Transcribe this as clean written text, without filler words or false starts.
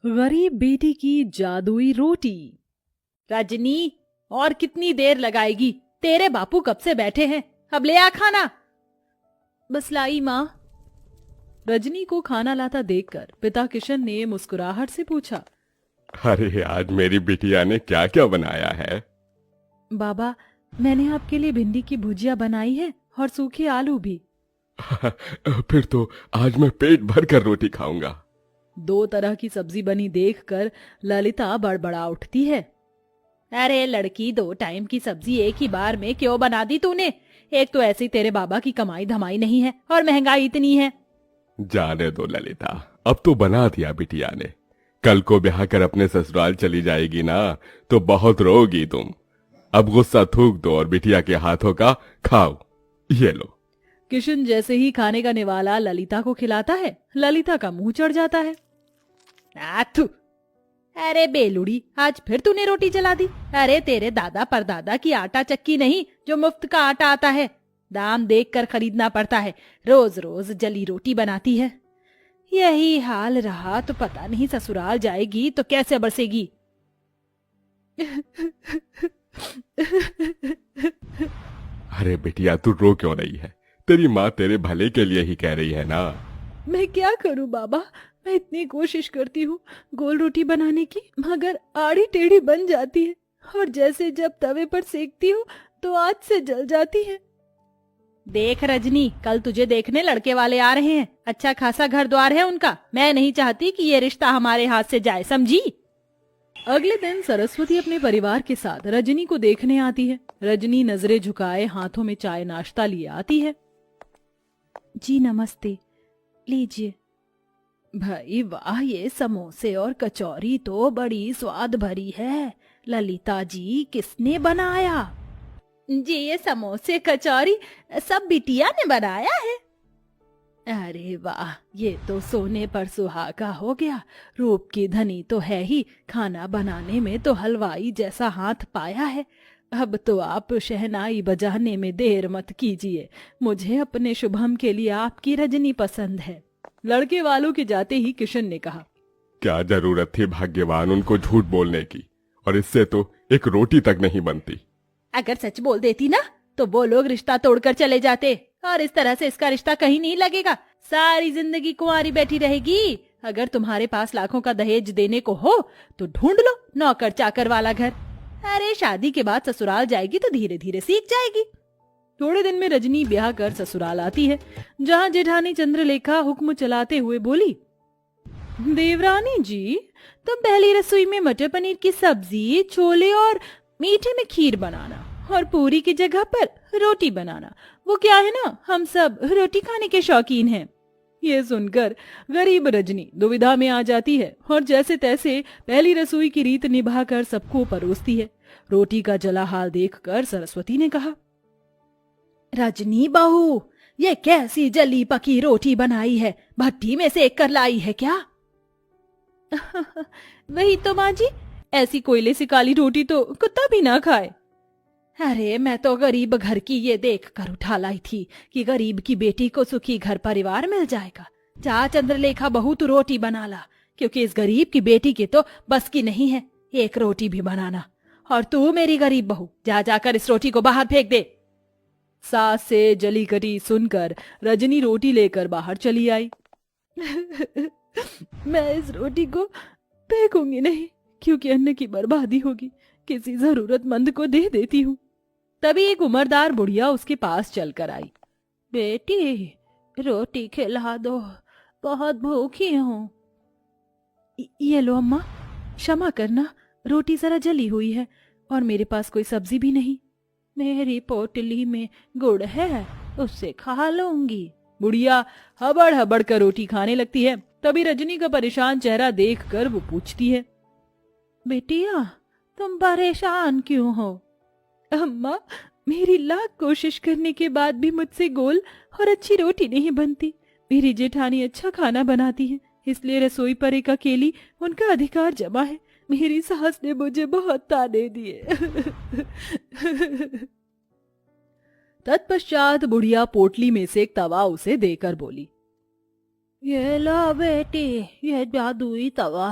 गरीब बेटी की जादुई रोटी। रजनी, और कितनी देर लगाएगी? तेरे बापू कब से बैठे हैं, अब ले आ खाना। बस लाई माँ। रजनी को खाना लाता देखकर पिता किशन ने मुस्कुराहट से पूछा। अरे आज मेरी बिटिया ने क्या क्या बनाया है? बाबा, मैंने आपके लिए भिंडी की भुजिया बनाई है और सूखे आलू भी। फिर तो आज मैं पेट भर कर रोटी खाऊंगा। 2 तरह की सब्जी बनी देखकर ललिता बड़बड़ा उठती है। अरे लड़की, 2 टाइम की सब्जी एक ही बार में क्यों बना दी तूने? एक तो ऐसी तेरे बाबा की कमाई धमाई नहीं है और महंगाई इतनी है। जाने दो ललिता, अब तो बना दिया बिटिया ने। कल को ब्याह कर अपने ससुराल चली जाएगी ना, तो बहुत रोगी तुम। अब गुस्सा थूक दो और बिटिया के हाथों का खाओ। ये लो। किशन जैसे ही खाने का निवाला ललिता को खिलाता है, ललिता का मुंह चढ़ जाता है। आथू! अरे बेलुड़ी, आज फिर तूने रोटी जला दी। अरे तेरे दादा परदादा की आटा चक्की नहीं जो मुफ्त का आटा आता है, दाम देखकर खरीदना पड़ता है। रोज रोज जली रोटी बनाती है। यही हाल रहा तो पता नहीं ससुराल जाएगी तो कैसे बरसेगी। अरे बिटिया, तू रो क्यों रही है? तेरी माँ तेरे भले के लिए ही कह रही है ना। मैं क्या करूं बाबा, मैं इतनी कोशिश करती हूँ गोल रोटी बनाने की, मगर आड़ी टेढ़ी बन जाती है और जैसे जब तवे पर सेकती हूँ तो आग से जल जाती है। देख रजनी, कल तुझे देखने लड़के वाले आ रहे हैं। अच्छा खासा घर द्वार है उनका। मैं नहीं चाहती कि ये रिश्ता हमारे हाथ से जाए, समझी? अगले दिन सरस्वती अपने परिवार के साथ रजनी को देखने आती है। रजनी नजरें झुकाए हाथों में चाय नाश्ता लिए आती है। जी नमस्ते, लीजिए। भाई वाह, ये समोसे और कचौरी तो बड़ी स्वाद भरी है। ललिता जी, किसने बनाया? जी ये समोसे कचौरी सब बिटिया ने बनाया है। अरे वाह, ये तो सोने पर सुहागा हो गया। रूप की धनी तो है ही, खाना बनाने में तो हलवाई जैसा हाथ पाया है। अब तो आप शहनाई बजाने में देर मत कीजिए। मुझे अपने शुभम के लिए आपकी रजनी पसंद है। लड़के वालों के जाते ही किशन ने कहा। क्या जरूरत थी भाग्यवान उनको झूठ बोलने की, और इससे तो एक रोटी तक नहीं बनती। अगर सच बोल देती ना तो वो लोग रिश्ता तोड़कर चले जाते, और इस तरह से इसका रिश्ता कहीं नहीं लगेगा। सारी जिंदगी कुंवारी बैठी रहेगी। अगर तुम्हारे पास लाखों का दहेज देने को हो तो ढूंढ लो नौकर चाकर वाला घर। अरे शादी के बाद ससुराल जाएगी तो धीरे धीरे सीख जाएगी। थोड़े दिन में रजनी ब्याह कर ससुराल आती है, जहाँ जेठानी चंद्रलेखा हुक्म चलाते हुए बोली। देवरानी जी, तुम पहली रसोई में मटर पनीर की सब्जी, छोले और मीठे में खीर बनाना, और पूरी की जगह पर रोटी बनाना। वो क्या है ना, हम सब रोटी खाने के शौकीन हैं। ये सुनकर गरीब रजनी दुविधा में आ जाती है और जैसे तैसे पहली रसोई की रीत निभाकर सबको परोसती है। रोटी का जला हाल देखकर सरस्वती ने कहा। रजनी बहू, ये कैसी जली पकी रोटी बनाई है? भट्टी में सेक कर लाई है क्या? वही तो माँ जी, ऐसी कोयले से काली रोटी तो कुत्ता भी ना खाए। अरे मैं तो गरीब घर की ये देख कर उठा लाई थी कि गरीब की बेटी को सुखी घर परिवार मिल जाएगा। जा चंद्रलेखा बहू, तू रोटी बना ला, क्योंकि इस गरीब की बेटी के तो बस की नहीं है एक रोटी भी बनाना। और तू मेरी गरीब बहू, जा जाकर इस रोटी को बाहर फेंक दे। सास से जली कटी सुनकर रजनी रोटी लेकर बाहर चली आई। मैं इस रोटी को फेंकूंगी नहीं, क्योंकि अन्न की बर्बादी होगी। किसी जरूरतमंद को दे देती हूँ। तभी एक उम्रदार बुढ़िया उसके पास चलकर आई। बेटी, रोटी खिला दो, बहुत भूखी हूँ। ये लो अम्मा, क्षमा करना, रोटी जरा जली हुई है और मेरे पास कोई सब्जी भी नहीं। मेरी पोटली में गुड़ है, उससे खा लूंगी। बुढ़िया हबड़ हबड़ कर रोटी खाने लगती है। तभी रजनी का परेशान चेहरा देखकर वो पूछती है। बेटिया, तुम परेशान क्यों हो? अम्मा, मेरी लाख कोशिश करने के बाद भी मुझसे गोल और अच्छी रोटी नहीं बनती। मेरी जेठानी अच्छा खाना बनाती है, इसलिए रसोई पर एक अकेली उनका अधिकार जमा है। मेरी सास ने मुझे बहुत ताने दिए। तत्पश्चात बुढ़िया पोटली में से एक तवा उसे देकर बोली। ये लो बेटी, ये जादुई तवा